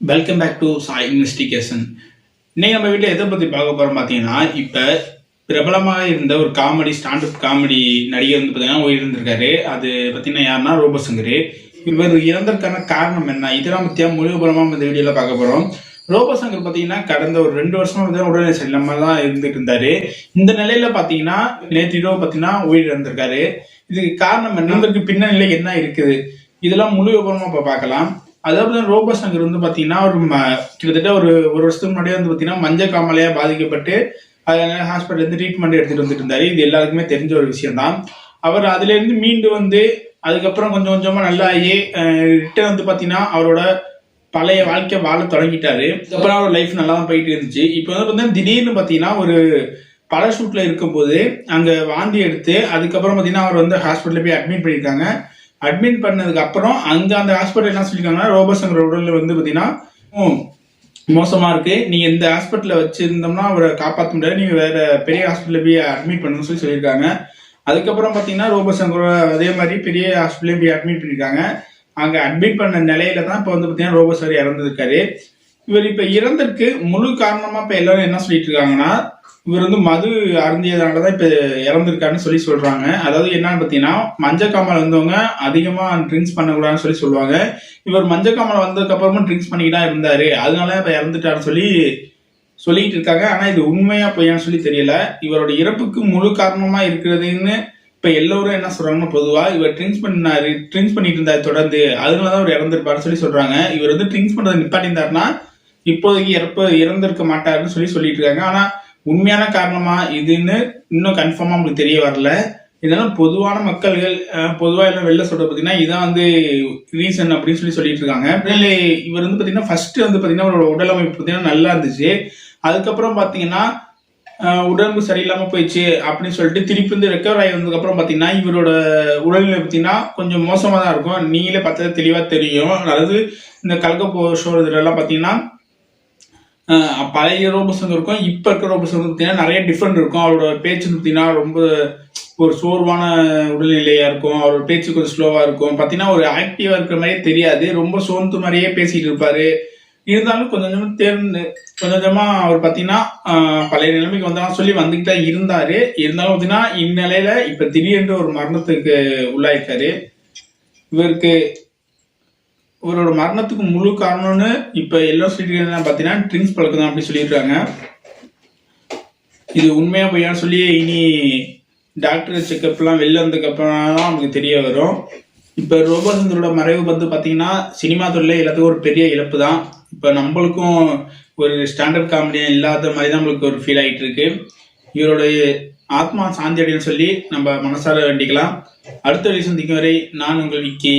Welcome back to chai investigation. இன்னைக்கு நம்ம வீட்டில் எதை பற்றி பார்க்க போகிறோம் பார்த்தீங்கன்னா, இப்போ பிரபலமாக இருந்த ஒரு ஸ்டாண்டப் காமெடி நடிகர் வந்து பார்த்தீங்கன்னா உயிரிழந்திருக்காரு. அது பார்த்தீங்கன்னா யாருன்னா ரோபோசங்கர். இவர் இறந்ததுக்கான காரணம் என்ன, இதெல்லாம் பற்றியா முழுபுறமாக இந்த வீடியோவில் பார்க்க போகிறோம். ரோபோசங்கர் பார்த்தீங்கன்னா கடந்த ஒரு 2 வருஷமா வந்து உடல்நிலை சரியில்லாமல் தான் இருந்துட்டு இருந்தாரு. இந்த நிலையில பார்த்தீங்கன்னா நேற்று இரவு பார்த்தீங்கன்னா உயிரிழந்திருக்காரு. இதுக்கு காரணம் என்ன, இதற்கு பின்னணியில என்ன இருக்குது, இதெல்லாம் முழு விவரமா இப்போ பார்க்கலாம். அதாவது ரோபோசங்கர் வந்து பார்த்தீங்கன்னா கிட்டத்தட்ட ஒரு வருஷத்துக்கு முன்னாடியே வந்து பார்த்தீங்கன்னா மஞ்சள் காமாலையா பாதிக்கப்பட்டு அதனால ஹாஸ்பிட்டல் ட்ரீட்மெண்ட் எடுத்துட்டு வந்துட்டு இருந்தாரு. இது எல்லாருக்குமே தெரிஞ்ச ஒரு விஷயம் தான். அவர் அதுல இருந்து மீண்டு வந்து அதுக்கப்புறம் கொஞ்சம் கொஞ்சமா நல்லா ஆகி ரிட்டர்ன் வந்து பார்த்தீங்கன்னா அவரோட பழைய வாழ்க்கை வாழ தொடங்கிட்டாரு. அதுக்கப்புறம் அவர் லைஃப் நல்லா தான் போயிட்டு இருந்துச்சு. இப்போ வந்து பார்த்தீங்கன்னா திடீர்னு பார்த்தீங்கன்னா ஒரு பல ஷூட்ல இருக்கும்போது அங்க வாந்தி எடுத்து அதுக்கப்புறம் பார்த்தீங்கன்னா அவர் வந்து ஹாஸ்பிட்டல்ல போய் அட்மிட் பண்ணியிருக்காங்க. அட்மிட் பண்ணதுக்கு அப்புறம் அங்க அந்த ஹாஸ்பிட்டல் என்ன சொல்லியிருக்காங்கன்னா, ரோபோசங்கர் உடல்ல வந்து பாத்தீங்கன்னா மோசமா இருக்கு, நீங்க இந்த ஹாஸ்பிட்டல்ல வச்சிருந்தோம்னா அவரை காப்பாற்ற முடியாது, நீங்க வேற பெரிய ஹாஸ்பிட்டல்ல போய் அட்மிட் பண்ணணும்னு சொல்லியிருக்காங்க. அதுக்கப்புறம் பாத்தீங்கன்னா ரோபோசங்கர் அதே மாதிரி பெரிய ஹாஸ்பிட்டல்ல போய் அட்மிட் பண்ணிருக்காங்க. அங்க அட்மிட் பண்ண நிலையில தான் இப்ப வந்து பாத்தீங்கன்னா ரோபோசங்கர் இறந்திருக்காரு. இவர் இப்ப இறந்திருக்கு முழு காரணமா இப்ப எல்லாரும் என்ன சொல்லிட்டு இருக்காங்கன்னா, இவர் வந்து மது அருந்தியதுனாலதான் இப்ப இறந்திருக்காருன்னு சொல்றாங்க. அதாவது என்னன்னு பாத்தீங்கன்னா, மஞ்சள் காமால் வந்தவங்க அதிகமா ட்ரிங்க்ஸ் பண்ணக்கூடாதுன்னு சொல்லுவாங்க. இவர் மஞ்சள் காமால் வந்ததுக்கு அப்புறமும் ட்ரிங்க்ஸ் பண்ணிக்கிட்டா இருந்தாரு, அதனால இப்ப இறந்துட்டாருன்னு சொல்லிட்டு இருக்காங்க. ஆனா இது உண்மையா பொய்யான்னு சொல்லி தெரியல. இவரோட இறப்புக்கு முழு காரணமா இருக்கிறதுன்னு இப்ப எல்லோரும் என்ன சொல்றாங்கன்னா, பொதுவா இவர் ட்ரிங்க்ஸ் பண்ணிட்டு இருந்தாரு தொடர்ந்து, அதனாலதான் அவர் இறந்திருப்பாருன்னு சொல்றாங்க. இவர் வந்து ட்ரிங்க்ஸ் பண்றதை நிப்பாட்டியிருந்தாருன்னா இப்போதைக்கு இறந்திருக்க மாட்டாருன்னு சொல்லிட்டு இருக்காங்க. ஆனா உண்மையான காரணமா இதுன்னு இன்னும் கன்ஃபார்மா உங்களுக்கு தெரிய வரல. இதெல்லாம் பொதுவான மக்கள்கள் பொதுவா எல்லாம் வெளில சொல்றது பாத்தீங்கன்னா இதான் வந்து ரீசன் அப்படின்னு சொல்லிட்டு இருக்காங்க. இவர் வந்து பாத்தீங்கன்னா ஃபர்ஸ்ட் வந்து பாத்தீங்கன்னா அவரோட உடல் அமைப்பு பாத்தீங்கன்னா நல்லா இருந்துச்சு. அதுக்கப்புறம் பாத்தீங்கன்னா உடம்பு சரியில்லாம போயிடுச்சு அப்படின்னு சொல்லிட்டு திருப்பி வந்து ரெக்கவர் ஆகி வந்ததுக்கு அப்புறம் பாத்தீங்கன்னா இவரோட உடல்நிலை பாத்தீங்கன்னா கொஞ்சம் மோசமா தான் இருக்கும். நீங்களே பார்த்தா தெளிவா தெரியும். அதாவது இந்த கலக்க ஷோ இதுல எல்லாம் பாத்தீங்கன்னா பழைய ரோபோசங்கருக்கும் இப்ப இருக்கிற ரோபோசங்கர் பார்த்தீங்கன்னா நிறைய டிஃப்ரெண்ட் இருக்கும். அவரோட பேச்சு பார்த்தீங்கன்னா ரொம்ப ஒரு சோர்வான உடல்நிலையா இருக்கும். அவரோட பேச்சு கொஞ்சம் ஸ்லோவா இருக்கும். பார்த்தீங்கன்னா ஒரு ஆக்டிவா இருக்கிற மாதிரியே தெரியாது, ரொம்ப சோர்ந்து மாதிரியே பேசிட்டு இருப்பாரு. இருந்தாலும் கொஞ்சம் கொஞ்சமா அவர் பார்த்தீங்கன்னா பழைய நிலைமைக்கு வந்தாலும் வந்துகிட்டு தான் இருந்தாரு. இருந்தாலும் பார்த்தீங்கன்னா இந்நிலையில இப்ப திடீரென்று ஒரு மரணத்துக்கு உள்ளாயிருக்காரு. இவரோட மரணத்துக்கு முழு காரணம்னு இப்ப எல்லா சொல்லிட்டு பாத்தீங்கன்னா ட்ரிங்க்ஸ் பழக்கம் தான் அப்படி சொல்லியிருக்காங்க. இது உண்மையா பொய்யான்னு சொல்லி இனி டாக்டர் செக்அப் எல்லாம் வெளில வந்ததுக்கு அப்புறம் தான் நமக்கு தெரிய வரும். இப்ப ரோபோசங்கரோட மறைவு வந்து பாத்தீங்கன்னா சினிமா துறையில எல்லாத்துக்கும் ஒரு பெரிய இழப்பு தான். இப்ப நம்மளுக்கும் ஒரு ஸ்டாண்டர்ட் காமெடியா இல்லாத மாதிரி தான் நம்மளுக்கு ஒரு ஃபீல் ஆயிட்டு இருக்கு. இவருடைய ஆத்மா சாந்தி அடைன்னு சொல்லி நம்ம மனசார வேண்டிக்கலாம். அடுத்த வழி சந்திக்கும் வரை நான் உங்கள் விக்கி.